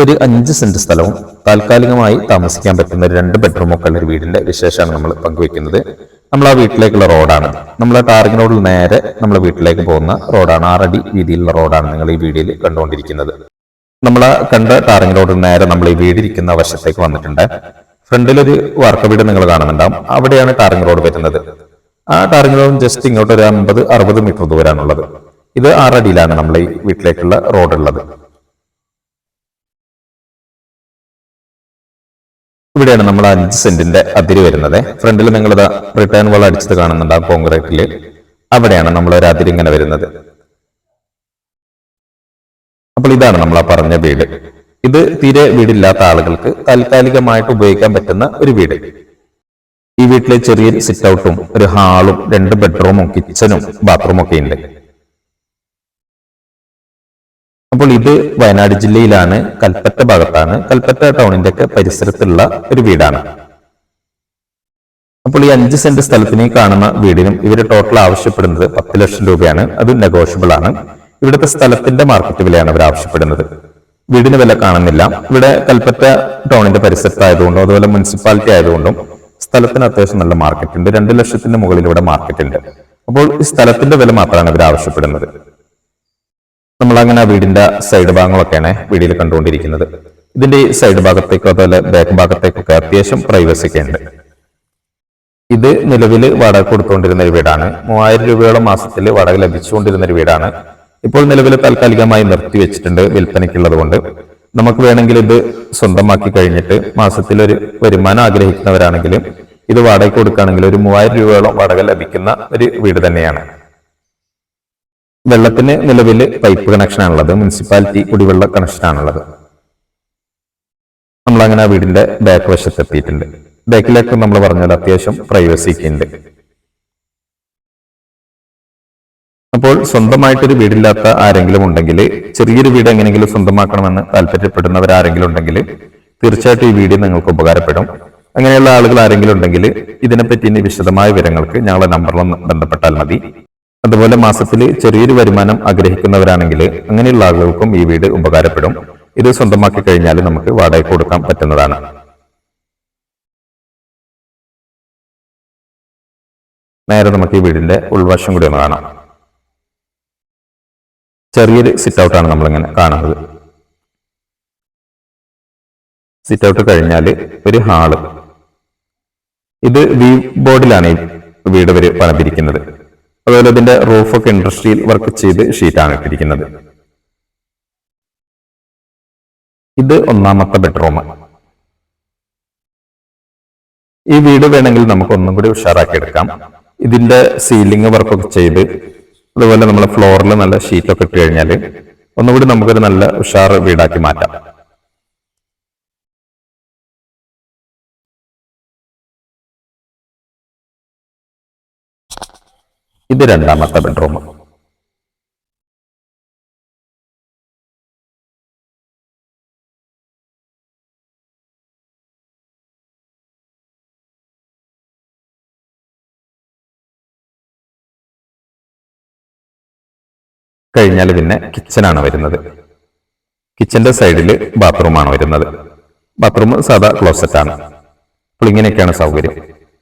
ഒരു 5 സെന്റ് സ്ഥലവും താൽക്കാലികമായി താമസിക്കാൻ പറ്റുന്ന ഒരു 2 ബെഡ്റൂം ഒക്കെ ഉള്ള ഒരു വീടിന്റെ വിശേഷമാണ് നമ്മൾ പങ്കുവെക്കുന്നത്. നമ്മൾ ആ വീട്ടിലേക്കുള്ള റോഡാണ്. നമ്മളെ ടാറിംഗ് റോഡിൽ നേരെ നമ്മളെ വീട്ടിലേക്ക് പോകുന്ന റോഡാണ്. 6 അടി വീതിയിലുള്ള റോഡാണ് നിങ്ങൾ ഈ വീഡിയോയിൽ കണ്ടുകൊണ്ടിരിക്കുന്നത്. നമ്മൾ കണ്ട ടാറിംഗ് റോഡിൽ നേരെ നമ്മൾ ഈ വീടിരിക്കുന്ന വശത്തേക്ക് വന്നിട്ടുണ്ട്. ഫ്രണ്ടിലൊരു വാർക്ക വീട് നിങ്ങൾ കാണുന്നുണ്ടാവും. അവിടെയാണ് ടാറിംഗ് റോഡ് വരുന്നത്. ആ ടാറിംഗ് റോഡ് ജസ്റ്റ് ഇങ്ങോട്ട് ഒരു 50-60 മീറ്റർ ദൂരമാണുള്ളത്. ഇത് 6 അടിയിലാണ് നമ്മൾ ഈ വീട്ടിലേക്കുള്ള റോഡ് ഉള്ളത്. ഇവിടെയാണ് നമ്മൾ 5 സെന്റിന്റെ അതിര് വരുന്നത്. ഫ്രണ്ടിൽ നിങ്ങളിത് റിട്ടേൺ വാൾ അടിച്ചത് കാണുന്നുണ്ടാവും കോൺക്രീറ്റില്. അവിടെയാണ് നമ്മൾ ഒരു അതിര് ഇങ്ങനെ വരുന്നത്. അപ്പോൾ ഇതാണ് നമ്മൾ ആ പറഞ്ഞ വീട്. ഇത് തീരെ വീടില്ലാത്ത ആളുകൾക്ക് താൽക്കാലികമായിട്ട് ഉപയോഗിക്കാൻ പറ്റുന്ന ഒരു വീട്. ഈ വീട്ടിലെ ചെറിയൊരു സിറ്റ് ഔട്ടും ഒരു ഹാളും 2 ബെഡ്റൂമും കിച്ചനും ബാത്റൂമും ഒക്കെ ഉണ്ട്. അപ്പോൾ ഇത് വയനാട് ജില്ലയിലാണ്, കൽപ്പറ്റ ഭാഗത്താണ്. കൽപ്പറ്റ ടൗണിന്റെ ഒക്കെ പരിസരത്തുള്ള ഒരു വീടാണ്. അപ്പോൾ ഈ 5 സെന്റ് സ്ഥലത്തിന് കാണുന്ന വീടിനും ഇവർ ടോട്ടൽ ആവശ്യപ്പെടുന്നത് 10 ലക്ഷം രൂപയാണ്. അത് നെഗോഷ്യബിൾ ആണ്. ഇവിടുത്തെ സ്ഥലത്തിന്റെ മാർക്കറ്റ് വിലയാണ് അവർ ആവശ്യപ്പെടുന്നത്. വീടിന് വില കാണുന്നില്ല. ഇവിടെ കൽപ്പറ്റ ടൗണിന്റെ പരിസരത്തായതുകൊണ്ടും അതുപോലെ മുനിസിപ്പാലിറ്റി ആയതുകൊണ്ടും സ്ഥലത്തിന് അത്യാവശ്യം നല്ല മാർക്കറ്റ് ഉണ്ട്. 2 ലക്ഷത്തിന്റെ മുകളിൽ ഇവിടെ മാർക്കറ്റ് ഉണ്ട്. അപ്പോൾ ഈ സ്ഥലത്തിന്റെ വില മാത്രമാണ് ഇവർ ആവശ്യപ്പെടുന്നത്. നമ്മളങ്ങനെ വീടിന്റെ സൈഡ് ഭാഗങ്ങളൊക്കെയാണ് വീഡിയോയിൽ കണ്ടുകൊണ്ടിരിക്കുന്നത്. ഇതിന്റെ സൈഡ് ഭാഗത്തേക്കോ അതുപോലെ ബാക്ക് ഭാഗത്തേക്കൊക്കെ അത്യാവശ്യം പ്രൈവസി ഒക്കെ ഉണ്ട്. ഇത് നിലവിൽ വാടക കൊടുത്തുകൊണ്ടിരുന്ന ഒരു വീടാണ്. 3000 രൂപയോളം മാസത്തിൽ വാടക ലഭിച്ചുകൊണ്ടിരുന്ന ഒരു വീടാണ്. ഇപ്പോൾ നിലവിൽ താൽക്കാലികമായി നിർത്തിവെച്ചിട്ടുണ്ട് വിൽപ്പനയ്ക്കുള്ളത് കൊണ്ട്. നമുക്ക് വേണമെങ്കിൽ ഇത് സ്വന്തമാക്കി കഴിഞ്ഞിട്ട് മാസത്തിൽ ഒരു വരുമാനം ആഗ്രഹിക്കുന്നവരാണെങ്കിൽ ഇത് വാടക കൊടുക്കുകയാണെങ്കിൽ ഒരു 3000 രൂപയോളം വാടക ലഭിക്കുന്ന ഒരു വീട് തന്നെയാണ്. വെള്ളത്തിന് നിലവിൽ പൈപ്പ് കണക്ഷനാണുള്ളത്. മുനിസിപ്പാലിറ്റി കുടിവെള്ള കണക്ഷനാണുള്ളത്. നമ്മളങ്ങനെ ആ വീടിന്റെ ബാക്ക് വശത്ത് എത്തിയിട്ടുണ്ട്. ബാക്കിലേക്ക് നമ്മൾ പറഞ്ഞാൽ അത്യാവശ്യം പ്രൈവസി ഒക്കെ ഉണ്ട്. അപ്പോൾ സ്വന്തമായിട്ടൊരു വീടില്ലാത്ത ആരെങ്കിലും ഉണ്ടെങ്കിൽ, ചെറിയൊരു വീട് എങ്ങനെയെങ്കിലും സ്വന്തമാക്കണമെന്ന് താല്പര്യപ്പെടുന്നവരാരെങ്കിലും ഉണ്ടെങ്കിൽ തീർച്ചയായിട്ടും ഈ വീഡിയോ നിങ്ങൾക്ക് ഉപകാരപ്പെടും. അങ്ങനെയുള്ള ആളുകൾ ആരെങ്കിലും ഉണ്ടെങ്കിൽ ഇതിനെപ്പറ്റി ഇനി വിശദമായ വിവരങ്ങൾക്ക് ഞങ്ങളുടെ നമ്പറിൽ ബന്ധപ്പെട്ടാൽ മതി. അതുപോലെ മാസത്തിൽ ചെറിയൊരു വരുമാനം ആഗ്രഹിക്കുന്നവരാണെങ്കിൽ അങ്ങനെയുള്ള ആളുകൾക്കും ഈ വീട് ഉപകാരപ്പെടും. ഇത് സ്വന്തമാക്കി കഴിഞ്ഞാൽ നമുക്ക് വാടക കൊടുക്കാൻ പറ്റുന്നതാണ്. നേരെ നമുക്ക് ഈ വീടിന്റെ ഉൾവശം കൂടി ഒന്ന് കാണാം. ചെറിയൊരു സിറ്റ് ഔട്ടാണ് നമ്മളിങ്ങനെ കാണുന്നത്. സിറ്റ് ഔട്ട് കഴിഞ്ഞാൽ ഒരു ഹാള്. ഇത് വി ബോർഡിലാണ് ഈ വീട് പണിതിരിക്കുന്നത്. അതുപോലെ ഇതിന്റെ റൂഫൊക്കെ ഇൻഡസ്ട്രിയിൽ വർക്ക് ചെയ്ത് ഷീറ്റാണ് ഇട്ടിരിക്കുന്നത്. ഇത് 1ാമത്തെ ബെഡ്റൂം. ഈ വീട് വേണമെങ്കിൽ നമുക്ക് ഒന്നും കൂടി ഉഷാറാക്കി എടുക്കാം. ഇതിന്റെ സീലിംഗ് വർക്കൊക്കെ ചെയ്ത് അതുപോലെ നമ്മളെ ഫ്ലോറിൽ നല്ല ഷീറ്റൊക്കെ ഇട്ട് കഴിഞ്ഞാൽ ഒന്നുകൂടി നമുക്കൊരു നല്ല ഉഷാർ വീടാക്കി മാറ്റാം. ഇത് 2ാമത്തെ ബെഡ്റൂം. കഴിഞ്ഞാൽ പിന്നെ കിച്ചനാണ് വരുന്നത്. കിച്ചന്റെ സൈഡിൽ ബാത്റൂമാണ് വരുന്നത്. ബാത്റൂം സാധാ ക്ലോസറ്റ് ആണ്. അപ്പോൾ ഇങ്ങനെയൊക്കെയാണ് സൗകര്യം.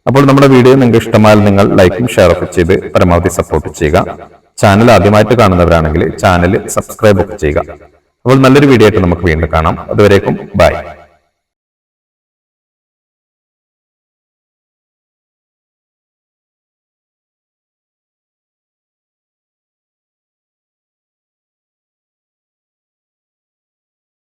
അപ്പോൾ നമ്മുടെ വീഡിയോ നിങ്ങൾക്ക് ഇഷ്ടമായാൽ നിങ്ങൾ ലൈക്കും ഷെയറൊക്കെ ചെയ്ത് പരമാവധി സപ്പോർട്ട് ചെയ്യുക. ചാനൽ ആദ്യമായിട്ട് കാണുന്നവരാണെങ്കിൽ ചാനൽ സബ്സ്ക്രൈബ് ഒക്കെ ചെയ്യുക. അപ്പോൾ നല്ലൊരു വീഡിയോ ആയിട്ട് നമുക്ക് വീണ്ടും കാണാം. അതുവരേക്കും ബൈ.